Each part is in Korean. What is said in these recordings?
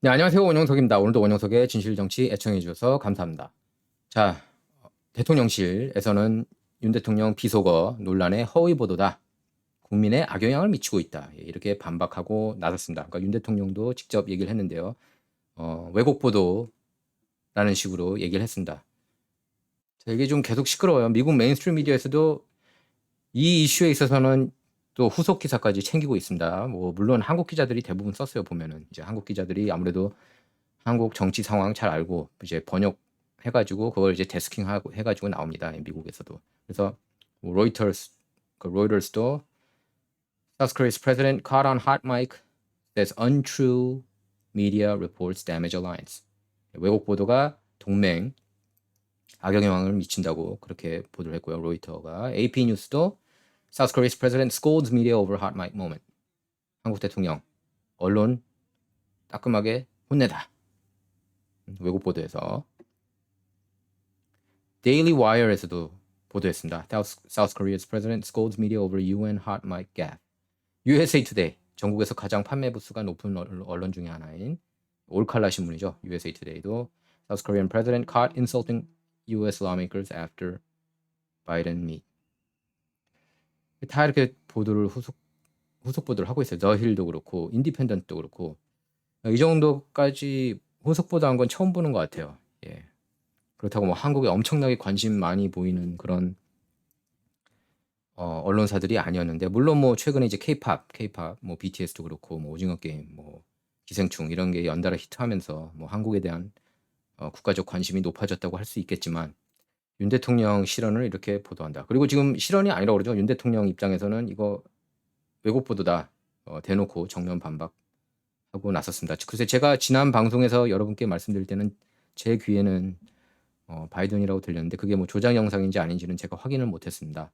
네, 안녕하세요. 원영석입니다. 오늘도 원영석의 진실정치 애청해 주셔서 감사합니다. 자, 대통령실에서는 윤 대통령 비속어 논란의 허위 보도다. 국민에 악영향을 미치고 있다. 예, 이렇게 반박하고 나섰습니다. 그러니까 윤 대통령도 직접 얘기를 했는데요. 왜곡 보도라는 식으로 얘기를 했습니다. 자, 이게 좀 계속 시끄러워요. 미국 메인스트림 미디어에서도 이 이슈에 있어서는 또 후속 기사까지 챙기고 있습니다. 뭐 물론 한국 기자들이 대부분 썼어요. 보면은 이제 한국 기자들이 아무래도 한국 정치 상황 잘 알고 이제 번역해가지고 그걸 이제 데스킹하고 해가지고 나옵니다. 미국에서도. 그래서 뭐 로이터스도 South Korea's president caught on hot mic says untrue media reports damage alliance. 왜곡 보도가 동맹 악영향을 미친다고 그렇게 보도를 했고요. 로이터가 AP 뉴스도 South Korea's president scolds media over hot mic moment. 한국 대통령 언론 따끔하게 혼내다. 왜곡 보도에서 Daily Wire에서도 보도했습니다. South Korea's president scolds media over UN hot mic gaffe. USA Today, 전국에서 가장 판매 부수가 높은 언론 중에 하나인 올칼라 신문이죠. USA Today도 South Korean president caught insulting US lawmakers after Biden meet. 다 이렇게 보도를 후속 보도를 하고 있어요. The Hill도 그렇고 인디펜던트도 그렇고 이 정도까지 후속 보도한 건 처음 보는 것 같아요. 예. 그렇다고 뭐 한국에 엄청나게 관심 많이 보이는 그런 언론사들이 아니었는데 물론 뭐 최근에 이제 K-팝 뭐 BTS도 그렇고 뭐 오징어 게임 뭐 기생충 이런 게 연달아 히트하면서 뭐 한국에 대한 국가적 관심이 높아졌다고 할 수 있겠지만 윤 대통령 실언을 이렇게 보도한다. 그리고 지금 실언이 아니라고 그러죠. 윤 대통령 입장에서는 이거 왜곡 보도다. 대놓고 정면 반박하고 나섰습니다. 글쎄 제가 지난 방송에서 여러분께 말씀드릴 때는 제 귀에는 바이든이라고 들렸는데 그게 뭐 조작 영상인지 아닌지는 제가 확인을 못했습니다.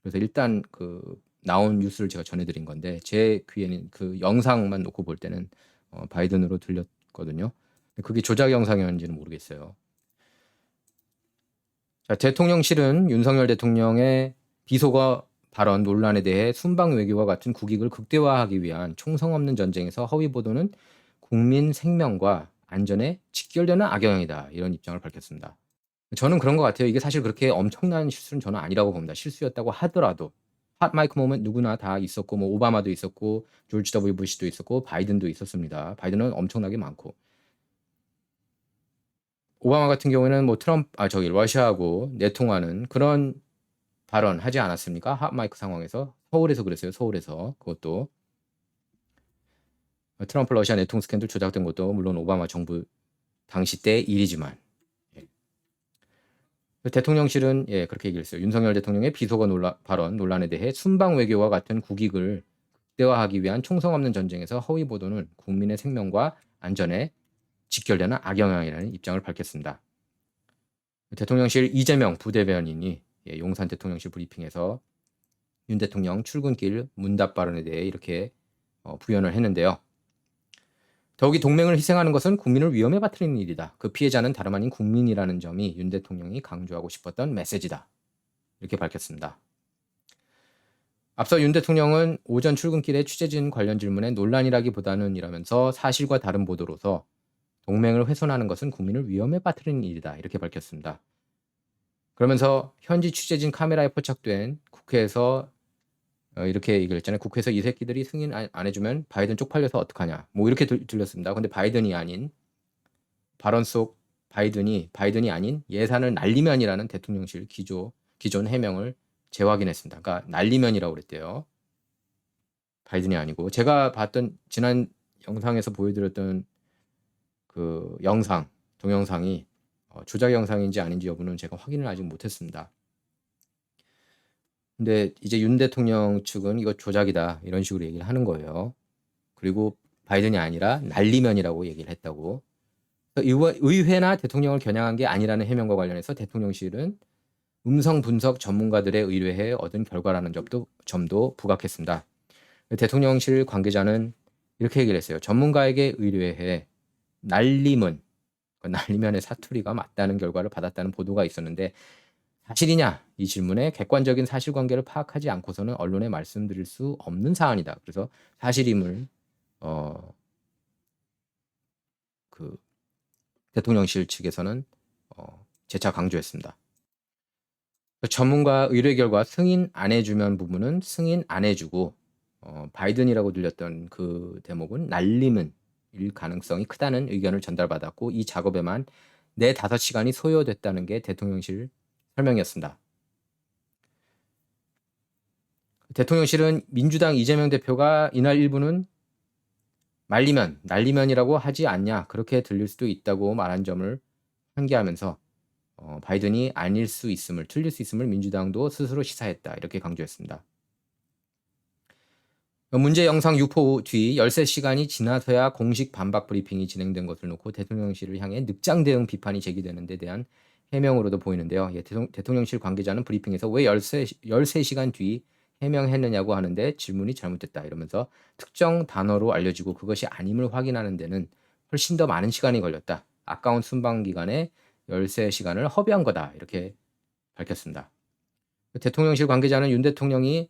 그래서 일단 그 나온 뉴스를 제가 전해드린 건데 제 귀에는 그 영상만 놓고 볼 때는 바이든으로 들렸거든요. 그게 조작 영상이었는지는 모르겠어요. 자, 대통령실은 윤석열 대통령의 비속어 발언 논란에 대해 순방 외교와 같은 국익을 극대화하기 위한 총성 없는 전쟁에서 허위 보도는 국민 생명과 안전에 직결되는 악영향이다. 이런 입장을 밝혔습니다. 저는 그런 것 같아요. 이게 사실 그렇게 엄청난 실수는 저는 아니라고 봅니다. 실수였다고 하더라도 핫 마이크 모먼트 누구나 다 있었고 뭐 오바마도 있었고 조지 W 부시도 있었고 바이든도 있었습니다. 바이든은 엄청나게 많고 오바마 같은 경우에는 뭐 러시아하고 내통하는 그런 발언 하지 않았습니까? 핫 마이크 상황에서 서울에서 그랬어요. 서울에서 그것도 트럼프 러시아 내통 스캔들 조작된 것도 물론 오바마 정부 당시 때 일이지만 대통령실은 그렇게 얘기를 했어요. 윤석열 대통령의 비속어 발언 논란에 대해 순방 외교와 같은 국익을 극대화하기 위한 총성 없는 전쟁에서 허위 보도는 국민의 생명과 안전에 직결되는 악영향이라는 입장을 밝혔습니다. 대통령실 이재명 부대변인이 용산 대통령실 브리핑에서 윤 대통령 출근길 문답 발언에 대해 이렇게 부연을 했는데요. 더욱이 동맹을 희생하는 것은 국민을 위험에 빠뜨리는 일이다. 그 피해자는 다름 아닌 국민이라는 점이 윤 대통령이 강조하고 싶었던 메시지다. 이렇게 밝혔습니다. 앞서 윤 대통령은 오전 출근길에 취재진 관련 질문에 논란이라기보다는 이라면서 사실과 다른 보도로서 동맹을 훼손하는 것은 국민을 위험에 빠뜨리는 일이다. 이렇게 밝혔습니다. 그러면서 현지 취재진 카메라에 포착된 국회에서 이렇게 얘기를 했잖아요. 국회에서 이 새끼들이 승인 안 해주면 바이든 쪽팔려서 어떡하냐. 뭐 이렇게 들렸습니다. 근데 바이든이 아닌 발언 속 바이든이 아닌 예산을 날리면이라는 대통령실 기존 해명을 재확인했습니다. 그러니까 날리면이라고 그랬대요. 바이든이 아니고 제가 봤던 지난 영상에서 보여드렸던 그 동영상이 조작 영상인지 아닌지 여부는 제가 확인을 아직 못했습니다. 근데 이제 윤 대통령 측은 이거 조작이다 이런 식으로 얘기를 하는 거예요. 그리고 바이든이 아니라 날리면이라고 얘기를 했다고. 의회나 대통령을 겨냥한 게 아니라는 해명과 관련해서 대통령실은 음성 분석 전문가들의 의뢰에 얻은 결과라는 점도 부각했습니다. 대통령실 관계자는 이렇게 얘기를 했어요. 전문가에게 의뢰해 날리면의 사투리가 맞다는 결과를 받았다는 보도가 있었는데 사실이냐? 이 질문에 객관적인 사실관계를 파악하지 않고서는 언론에 말씀드릴 수 없는 사안이다. 그래서 사실임을 그 대통령실 측에서는 재차 강조했습니다. 전문가 의뢰 결과 승인 안 해주면 부분은 승인 안 해주고 바이든이라고 들렸던 그 대목은 날리는 일 가능성이 크다는 의견을 전달받았고 이 작업에만 4-5시간이 소요됐다는 게 대통령실 설명이었습니다. 대통령실은 민주당 이재명 대표가 이날 일부는 말리면, 날리면이라고 하지 않냐 그렇게 들릴 수도 있다고 말한 점을 환기하면서 바이든이 아닐 수 있음을, 틀릴 수 있음을 민주당도 스스로 시사했다 이렇게 강조했습니다. 문제 영상 유포 뒤 13시간이 지나서야 공식 반박 브리핑이 진행된 것을 놓고 대통령실을 향해 늑장 대응 비판이 제기되는 데 대한 해명으로도 보이는데요. 대통령실 관계자는 브리핑에서 왜 13시간 뒤 해명했느냐고 하는데 질문이 잘못됐다 이러면서 특정 단어로 알려지고 그것이 아님을 확인하는 데는 훨씬 더 많은 시간이 걸렸다. 아까운 순방 기간에 13시간을 허비한 거다 이렇게 밝혔습니다. 대통령실 관계자는 윤 대통령이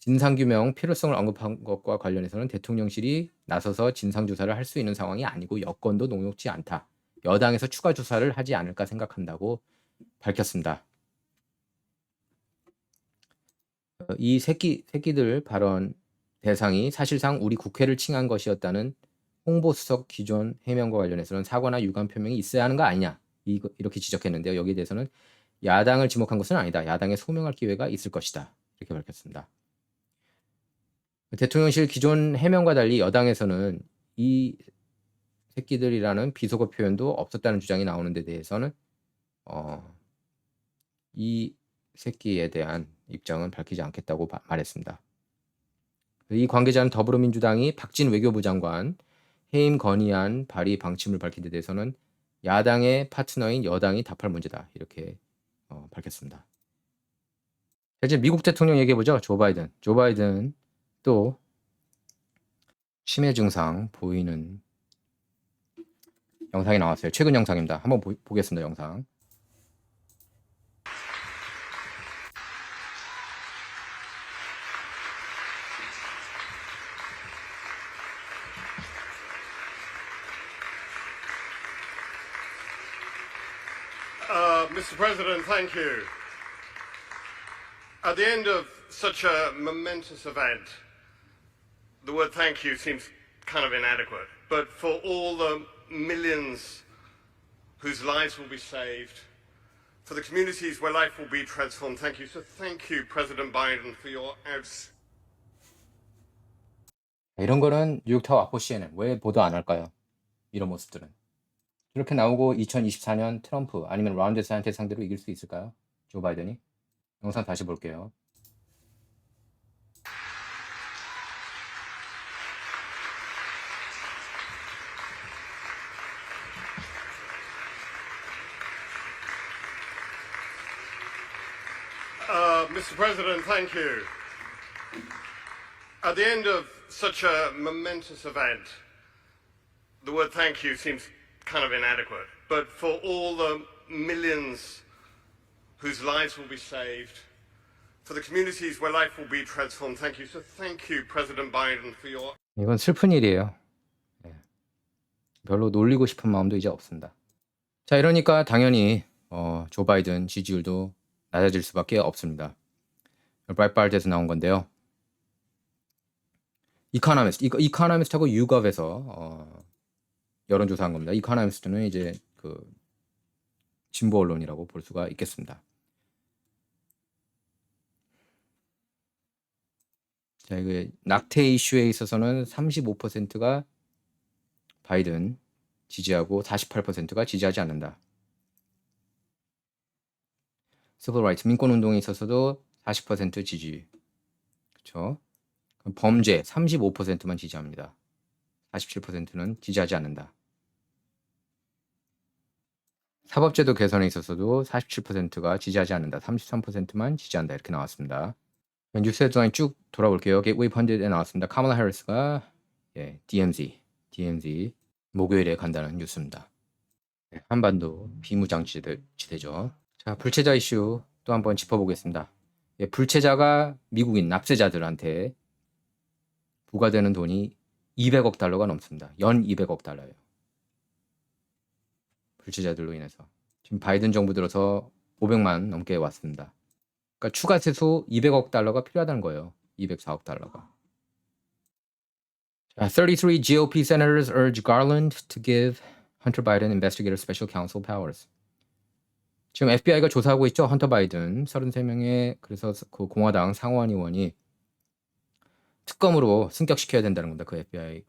진상규명 필요성을 언급한 것과 관련해서는 대통령실이 나서서 진상조사를 할 수 있는 상황이 아니고 여건도 녹록지 않다. 여당에서 추가 조사를 하지 않을까 생각한다고 밝혔습니다. 이 새끼들 발언 대상이 사실상 우리 국회를 칭한 것이었다는 홍보수석 기존 해명과 관련해서는 사과나 유감 표명이 있어야 하는 거 아니냐 이렇게 지적했는데요. 여기에 대해서는 야당을 지목한 것은 아니다. 야당에 소명할 기회가 있을 것이다. 이렇게 밝혔습니다. 대통령실 기존 해명과 달리 여당에서는 이 새끼들이라는 비속어 표현도 없었다는 주장이 나오는 데 대해서는 이 새끼에 대한 입장은 밝히지 않겠다고 말했습니다. 이 관계자는 더불어민주당이 박진 외교부 장관 해임 건의안 발의 방침을 밝힌 데 대해서는 야당의 파트너인 여당이 답할 문제다 이렇게 밝혔습니다. 이제 미국 대통령 얘기해보죠. 조 바이든 또 치매 증상 보이는 영상이 나왔어요. 최근 영상입니다. 한번 보겠습니다. 영상. Mr. President, thank you. At the end of such a momentous event, the word thank you seems kind of inadequate. But for all the millions whose lives will be saved, for the communities where life will be transformed, thank you. So thank you, President Biden, for your 이런 거는 뉴욕타워 아포 CNN 왜 보도 안 할까요? 이런 모습들은. 이렇게 나오고 2024년 트럼프 아니면 론 데산티스 상대로 이길 수 있을까요? 조 바이든이? 영상 다시 볼게요. Mr. President, thank you. At the end of such a momentous event, the word thank you seems kind of inadequate. But for all the millions whose lives will be saved, for the communities where life will be transformed, thank you. So thank you, President Biden, for your... 이건 슬픈 일이에요. 별로 놀리고 싶은 마음도 이제 없습니다. 자, 이러니까 당연히 조 바이든 지지율도 낮아질 수밖에 없습니다. 브라이트바르트에서 나온 건데요. 이카노미스트하고 유겁에서 여론조사한 겁니다. 이카노미스트는 이제 그 진보 언론이라고 볼 수가 있겠습니다. 자, 이거 낙태 이슈에 있어서는 35%가 바이든 지지하고 48%가 지지하지 않는다. 시빌 라이트 민권 운동에 있어서도 40% 지지. 그렇죠? 범죄 35%만 지지합니다. 47%는 지지하지 않는다. 사법제도 개선에 있어서도 47%가 지지하지 않는다. 33%만 지지한다. 이렇게 나왔습니다. 뉴스 헤드라인 쭉 돌아볼게요. 게이트웨이 펀드에 나왔습니다. 카멀라 해리스가 DMZ 목요일에 간다는 뉴스입니다. 한반도 비무장지대죠. 자, 불체자 이슈 또 한번 짚어보겠습니다. 불체자가 미국인 납세자들한테 부과되는 돈이 200억 달러가 넘습니다. 연 200억 달러예요. 불체자들로 인해서. 지금 바이든 정부 들어서 500만 넘게 왔습니다. 그러니까 추가 세수 200억 달러가 필요하다는 거예요. 204억 달러가. 자, 33 GOP senators urge Garland to give Hunter Biden investigative special counsel powers. 지금 FBI가 조사하고 있죠. 헌터 바이든 33명의 그래서 그 공화당 상원 의원이 특검으로 승격시켜야 된다는 겁니다. 그 FBI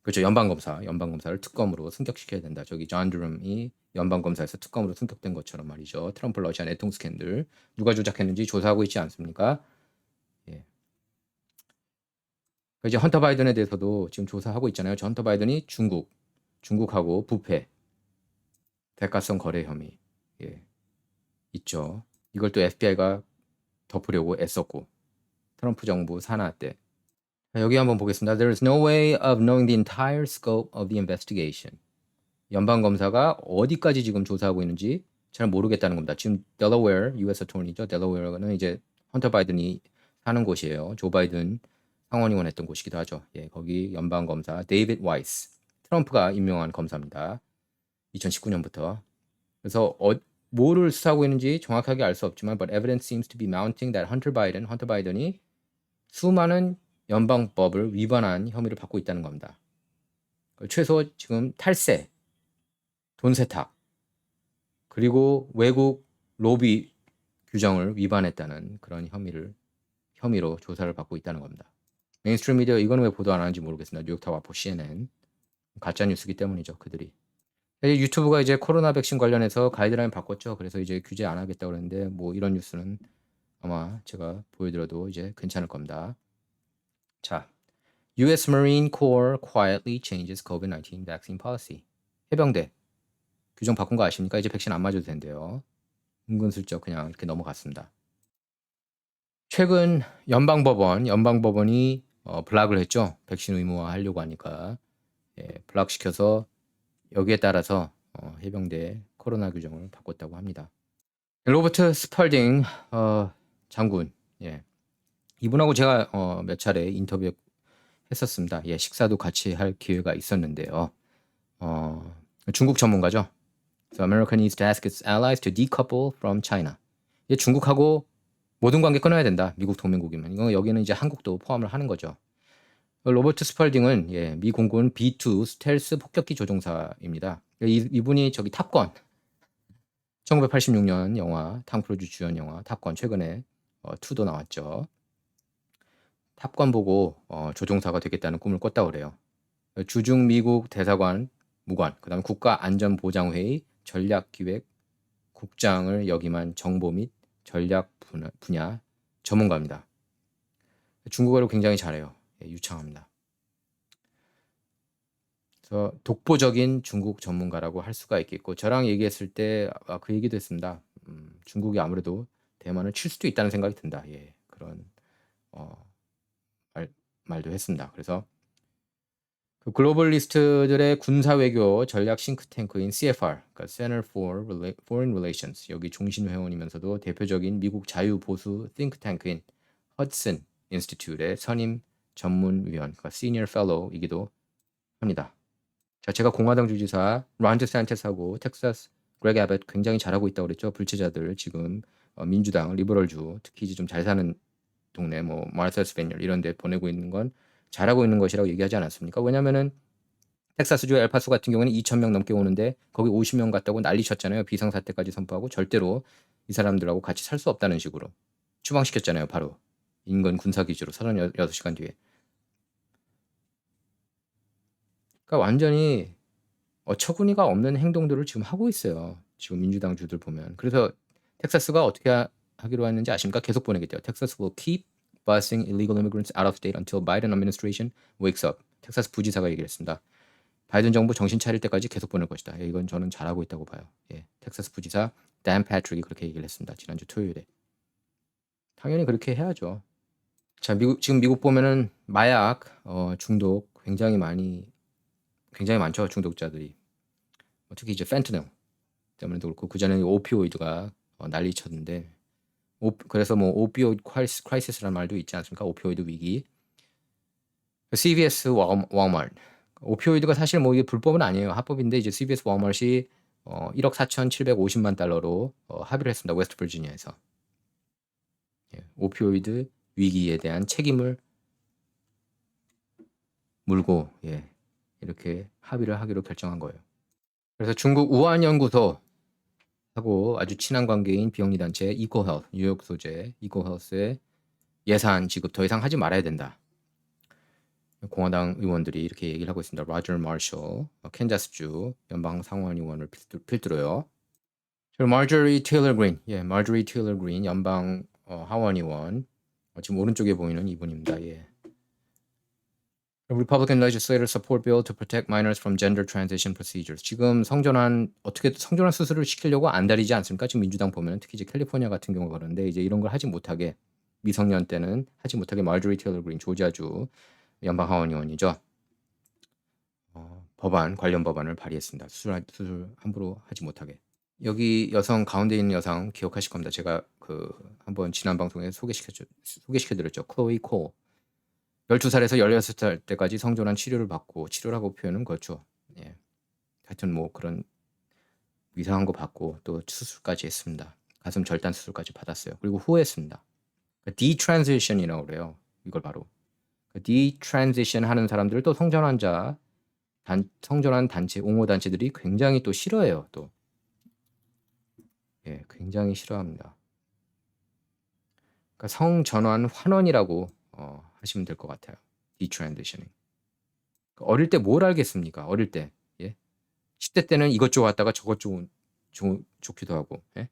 그렇죠. 연방검사를 특검으로 승격시켜야 된다. 저기 존 드rum이 연방검사에서 특검으로 승격된 것처럼 말이죠. 트럼프 러시아 내통 스캔들 누가 조작했는지 조사하고 있지 않습니까? 예. 이제 헌터 바이든에 대해서도 지금 조사하고 있잖아요. 저 헌터 바이든이 중국하고 부패, 대가성 거래 혐의 있죠. 이걸 또 FBI가 덮으려고 애썼고 트럼프 정부 산하 때. 여기 한번 보겠습니다. There is no way of knowing the entire scope of the investigation. 연방 검사가 어디까지 지금 조사하고 있는지 잘 모르겠다는 겁니다. 지금 델러웨어 U.S. 어토니죠. 델러웨어는 이제 헌터 바이든이 사는 곳이에요. 조 바이든 상원의원 했던 곳이기도 하죠. 예, 거기 연방 검사 데이빗 와이스. 트럼프가 임명한 검사입니다. 2019년부터. 그래서 뭐를 수사하고 있는지 정확하게 알 수 없지만 but evidence seems to be mounting that 헌터 바이든이 수많은 연방법을 위반한 혐의를 받고 있다는 겁니다. 최소 지금 탈세, 돈 세탁, 그리고 외국 로비 규정을 위반했다는 그런 혐의로 조사를 받고 있다는 겁니다. 메인스트림 미디어 이건 왜 보도 안 하는지 모르겠습니다. 뉴욕타워포 CNN 가짜 뉴스기 때문이죠. 그들이. 유튜브가 이제 코로나 백신 관련해서 가이드라인 바꿨죠. 그래서 이제 규제 안 하겠다고 그러는데 뭐 이런 뉴스는 아마 제가 보여드려도 이제 괜찮을 겁니다. 자, U.S. Marine Corps quietly changes COVID-19 vaccine policy. 해병대 규정 바꾼 거 아십니까? 이제 백신 안 맞아도 된대요. 은근슬쩍 그냥 이렇게 넘어갔습니다. 최근 연방법원이 블락을 했죠. 백신 의무화 하려고 하니까 블락시켜서 여기에 따라서 해병대 코로나 규정을 바꿨다고 합니다. 로버트 스펄딩 장군, 이분하고 제가 몇 차례 인터뷰 했었습니다. 식사도 같이 할 기회가 있었는데요. 중국 전문가죠. So America needs to ask its allies to decouple from China. 중국하고 모든 관계 끊어야 된다. 미국 동맹국이면. 이거 여기는 이제 한국도 포함을 하는 거죠. 로버트 스펄딩은 미 공군 B2 스텔스 폭격기 조종사입니다. 이분이 저기 탑건 1986년 영화 탐 크루즈 주연 영화 탑건 최근에 2도 나왔죠. 탑건 보고 조종사가 되겠다는 꿈을 꿨다고 그래요. 주중 미국 대사관 무관, 그다음에 국가안전보장회의 전략기획 국장을 역임한 정보 및 전략 분야 전문가입니다. 중국어를 굉장히 잘해요. 유창합니다. 그래서 독보적인 중국 전문가라고 할 수가 있겠고 저랑 얘기했을 때 그 얘기도 했습니다. 중국이 아무래도 대만을 칠 수도 있다는 생각이 든다. 그런 말도 했습니다. 그래서 그 글로벌리스트들의 군사외교 전략 싱크탱크인 CFR, 그러니까 Center for Foreign Relations, 여기 종신 회원이면서도 대표적인 미국 자유보수 띵크탱크인 허드슨 인스티튜트의 선임 전문위원, 그러니까 시니어 펠로우이기도 합니다. 자, 제가 공화당 주지사 론 디샌티스하고 텍사스 그렉 애벗 굉장히 잘하고 있다고 그랬죠. 불체자들 지금 민주당 리버럴주 특히 이제 좀 잘 사는 동네 뭐 마르사스 베니얼 이런 데 보내고 있는 건 잘하고 있는 것이라고 얘기하지 않았습니까? 왜냐면은 텍사스주 엘파소 같은 경우는 2,000명 넘게 오는데 거기 50명 갔다고 난리 쳤잖아요. 비상사태까지 선포하고 절대로 이 사람들하고 같이 살 수 없다는 식으로 추방시켰잖아요. 바로 인근 군사기지로 36시간 뒤에. 그러니까 완전히 어처구니가 없는 행동들을 지금 하고 있어요. 지금 민주당 주들 보면. 그래서 텍사스가 어떻게 하기로 했는지 아십니까? 계속 보내겠대요. Texas will keep busing illegal immigrants out of state until Biden administration wakes up. 텍사스 부지사가 얘기를 했습니다. 바이든 정부 정신 차릴 때까지 계속 보낼 것이다. 이건 저는 잘하고 있다고 봐요. 텍사스 부지사 댄 패트릭이 그렇게 얘기를 했습니다. 지난주 토요일에. 당연히 그렇게 해야죠. 자, 지금 미국 보면은 마약 중독 굉장히 많죠. 중독자들이. 특히 이제 펜트닐 때문에도 그렇고 그전에는 오피오이드가 난리 쳤는데 그래서 뭐 오피오이드 크라이시스라는 말도 있지 않습니까? 오피오이드 위기. CVS, 월마트 오피오이드가 사실 뭐 이게 불법은 아니에요. 합법인데 이제 CVS 워머트이 1억 4,750만 달러로 합의를 했습니다. 웨스트 버지니아에서. 예, 오피오이드 위기에 대한 책임을 물고 예, 이렇게 합의를 하기로 결정한 거예요. 그래서 중국 우한 연구소하고 아주 친한 관계인 비영리 단체 이코헬스, 뉴욕 소재 이코헬스의 예산 지급 더 이상 하지 말아야 된다. 공화당 의원들이 이렇게 얘기를 하고 있습니다. 로저 마셜, 캔자스주 연방 상원 의원을 필두로요. 마저리 테일러 그린, 마저리 테일러 그린 연방 하원 의원 지금 오른쪽에 보이는 이분입니다. 예. Republican legislators support bill to protect minors from gender transition procedures. 지금 어떻게 성전환 수술을 시키려고 안달이지 않습니까? 지금 민주당 보면 특히 이제 캘리포니아 같은 경우가 그런데 이제 이런 걸 하지 못하게 미성년 때는 하지 못하게 마저리 테일러 그린 조지아주 연방 하원 의원이죠. 관련 법안을 발의했습니다. 수술 함부로 하지 못하게. 여기 여성 가운데 있는 여성 기억하실 겁니다. 제가 한번 지난 방송에 소개시켜드렸죠. 클로이 코. 12살에서 16살 때까지 성전환 치료를 받고 치료라고 표현은 그렇죠. 예. 하여튼 뭐 그런 이상한 거 받고 또 수술까지 했습니다. 가슴 절단 수술까지 받았어요. 그리고 후회했습니다. detransition이라고 그래요. 이걸 바로. detransition 하는 사람들을 또 성전환 단체, 옹호 단체들이 굉장히 또 싫어해요. 또. 예, 굉장히 싫어합니다. 그러니까 성전환 환원이라고 하시면 될 것 같아요. detransitioning. 어릴 때 뭘 알겠습니까? 어릴 때. 예? 10대 때는 이것저것 왔다가 저것 좋기도 하고. 예?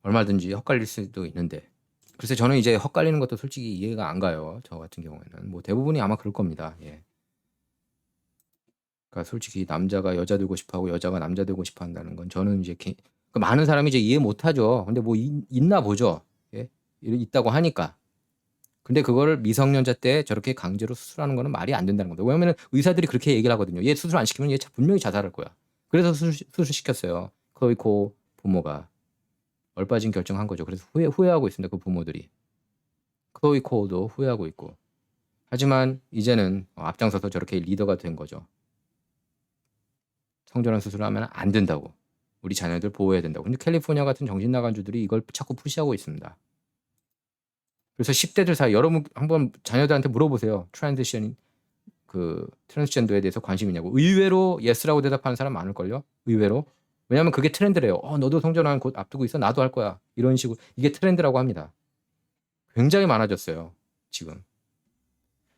얼마든지 헛갈릴 수도 있는데. 그래서 저는 이제 헛갈리는 것도 솔직히 이해가 안 가요. 저 같은 경우에는. 뭐 대부분이 아마 그럴 겁니다. 예. 그러니까 솔직히 남자가 여자 되고 싶어하고 여자가 남자 되고 싶어 한다는 건 저는 이제 많은 사람이 이제 이해 못 하죠. 근데 뭐 있나 보죠. 예? 있다고 하니까. 근데 그거를 미성년자 때 저렇게 강제로 수술하는 거는 말이 안 된다는 겁니다. 왜냐면 의사들이 그렇게 얘기를 하거든요. 얘 수술 안 시키면 얘 분명히 자살할 거야. 그래서 수술시켰어요. 클로이 코 부모가. 얼빠진 결정한 거죠. 그래서 후회하고 있습니다. 그 부모들이. 클로이 코도 후회하고 있고. 하지만 이제는 앞장서서 저렇게 리더가 된 거죠. 성전환 수술을 하면 안 된다고. 우리 자녀들 보호해야 된다고. 근데 캘리포니아 같은 정신 나간 주들이 이걸 자꾸 푸시하고 있습니다. 그래서 10대들 사이 여러분 한번 자녀들한테 물어보세요. 트랜스젠더에 대해서 관심 있냐고. 의외로 예스라고 대답하는 사람 많을걸요. 의외로. 왜냐하면 그게 트렌드래요. 너도 성전환 곧 앞두고 있어. 나도 할 거야. 이런 식으로. 이게 트렌드라고 합니다. 굉장히 많아졌어요. 지금.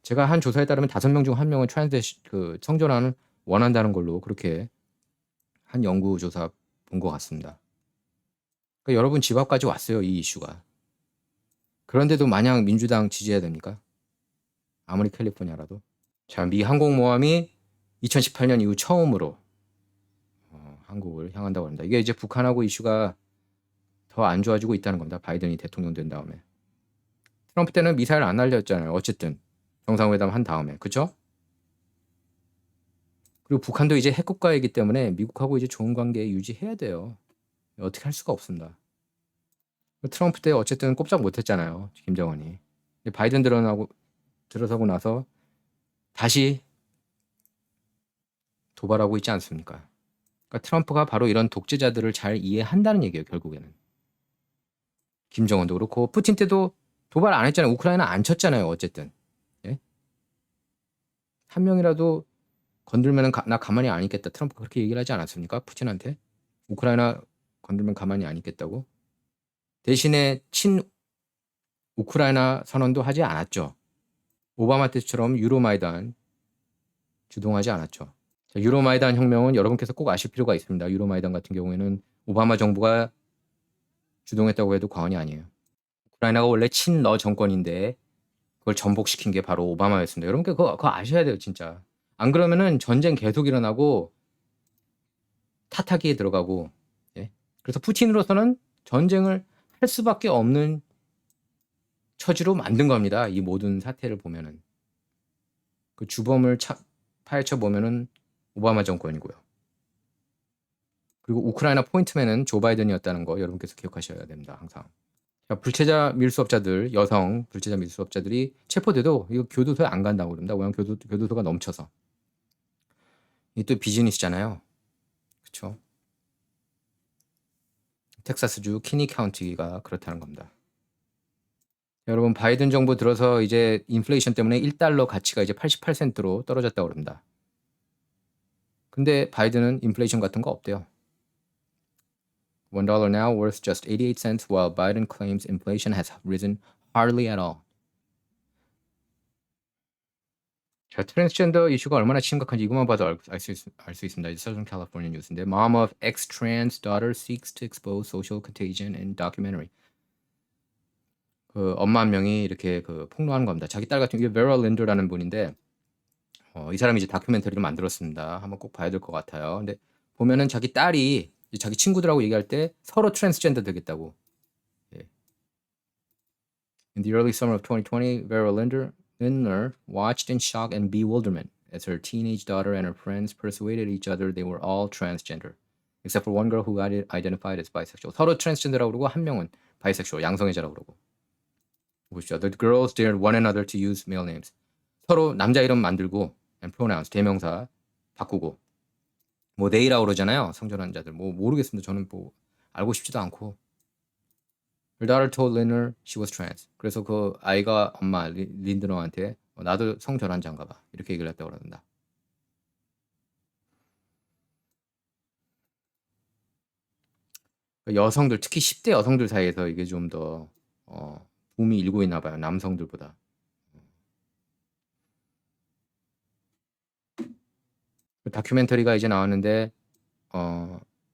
제가 한 조사에 따르면 5명 중 1명은 성전환을 원한다는 걸로 그렇게 한 연구조사 본 것 같습니다. 그러니까 여러분 집 앞까지 왔어요. 이 이슈가. 그런데도 마냥 민주당 지지해야 됩니까? 아무리 캘리포니아라도. 자, 미 항공모함이 2018년 이후 처음으로 한국을 향한다고 합니다. 이게 이제 북한하고 이슈가 더 안 좋아지고 있다는 겁니다. 바이든이 대통령 된 다음에. 트럼프 때는 미사일 안 날렸잖아요. 어쨌든 정상회담 한 다음에. 그죠? 그리고 북한도 이제 핵국가이기 때문에 미국하고 이제 좋은 관계 유지해야 돼요. 어떻게 할 수가 없습니다. 트럼프 때 어쨌든 꼼짝 못했잖아요. 김정은이. 바이든 들어서고 나서 다시 도발하고 있지 않습니까? 그러니까 트럼프가 바로 이런 독재자들을 잘 이해한다는 얘기예요. 결국에는. 김정은도 그렇고 푸틴 때도 도발 안 했잖아요. 우크라이나 안 쳤잖아요. 어쨌든. 예? 한 명이라도 건들면 나 가만히 안 있겠다. 트럼프가 그렇게 얘기를 하지 않았습니까? 푸틴한테. 우크라이나 건들면 가만히 안 있겠다고. 대신에 우크라이나 선언도 하지 않았죠. 오바마 때처럼 유로마이단 주동하지 않았죠. 자, 유로마이단 혁명은 여러분께서 꼭 아실 필요가 있습니다. 유로마이단 같은 경우에는 오바마 정부가 주동했다고 해도 과언이 아니에요. 우크라이나가 원래 친러 정권인데 그걸 전복시킨 게 바로 오바마였습니다. 여러분께 그거 아셔야 돼요, 진짜. 안 그러면은 전쟁 계속 일어나고 타타기에 들어가고. 예? 그래서 푸틴으로서는 전쟁을 할 수밖에 없는 처지로 만든 겁니다. 이 모든 사태를 보면은. 그 주범을 파헤쳐 보면은 오바마 정권이고요. 그리고 우크라이나 포인트맨은 조 바이든이었다는 거 여러분께서 기억하셔야 됩니다. 항상. 그러니까 불체자 밀수업자들, 여성 불체자 밀수업자들이 체포돼도 이거 교도소에 안 간다고 그럽니다. 왜냐면 교도소가 넘쳐서. 이 또 비즈니스잖아요. 그렇죠? 텍사스주 키니 카운티가 그렇다는 겁니다. 여러분 바이든 정부 들어서 이제 인플레이션 때문에 1달러 가치가 이제 88센트로 떨어졌다고 그럽니다. 근데 바이든은 인플레이션 같은 거 없대요. $1 now worth just 88 cents while Biden claims inflation has risen hardly at all. 자, 트랜스젠더 이슈가 얼마나 심각한지 이것만 봐도 알 수 있습니다. 이 Southern California 뉴스인데 Mom of ex-trans daughter seeks to expose social contagion in documentary. 그 엄마 한 명이 이렇게 그 폭로하는 겁니다. 자기 딸 같은 경우에 베라 린더라는 분인데 이 사람이 이제 다큐멘터리를 만들었습니다. 한번 꼭 봐야 될 것 같아요. 근데 보면은 자기 딸이 자기 친구들하고 얘기할 때 서로 트랜스젠더 되겠다고. 예. In the early summer of 2020, Vera Lindner watched in shock and bewilderment as her teenage daughter and her friends persuaded each other they were all transgender, except for one girl who identified as bisexual. 서로 트랜스젠더라고 그러고 한 명은 바이섹슈얼, 양성애자라고 그러고. 보시죠. The girls dared one another to use male names. 서로 남자 이름 만들고 and pronouns, 대명사 바꾸고. 뭐 they라고 그러잖아요. 성전환자들. 뭐 모르겠습니다. 저는 뭐 알고 싶지도 않고. Her daughter told Lindner she was trans. 그래서 그 아이가 엄마 린드너한테 나도 성전환자인가 봐. 이렇게 얘기를 했다고 그런다. 여성들, 특히 10대 여성들 사이에서 이게 좀 더 붐이 일고 있나 봐요. 남성들보다. 다큐멘터리가 이제 나왔는데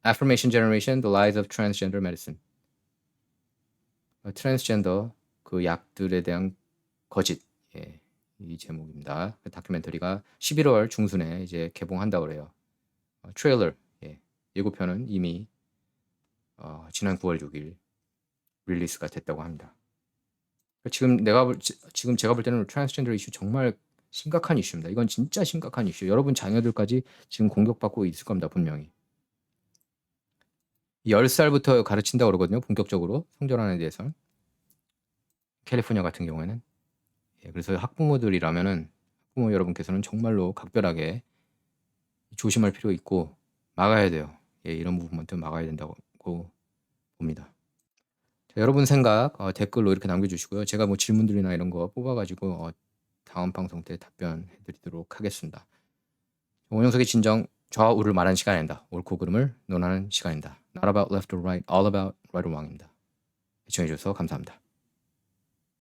Affirmation Generation: The Lies of Transgender Medicine. 트랜스젠더 그 약들에 대한 거짓. 예, 이 제목입니다. 그 다큐멘터리가 11월 중순에 이제 개봉한다고 그래요. 트레일러, 예, 예고편은 이미 지난 9월 6일 릴리스가 됐다고 합니다. 지금 제가 볼 때는 트랜스젠더 이슈 정말 심각한 이슈입니다. 이건 진짜 심각한 이슈. 여러분 자녀들까지 지금 공격받고 있을 겁니다. 분명히. 10살부터 가르친다고 그러거든요. 본격적으로 성전환에 대해서. 캘리포니아 같은 경우에는. 예, 그래서 학부모 여러분께서는 정말로 각별하게 조심할 필요 있고 막아야 돼요. 예, 이런 부분부터 막아야 된다고 봅니다. 자, 여러분 생각 댓글로 이렇게 남겨주시고요. 제가 뭐 질문들이나 이런 거 뽑아가지고 다음 방송 때 답변해드리도록 하겠습니다. 원영석의 진정, 좌우를 말하는 시간입니다. 옳고 그름을 논하는 시간입니다. Not about left or right, all about right or wrong입니다. 시청해주셔서 감사합니다.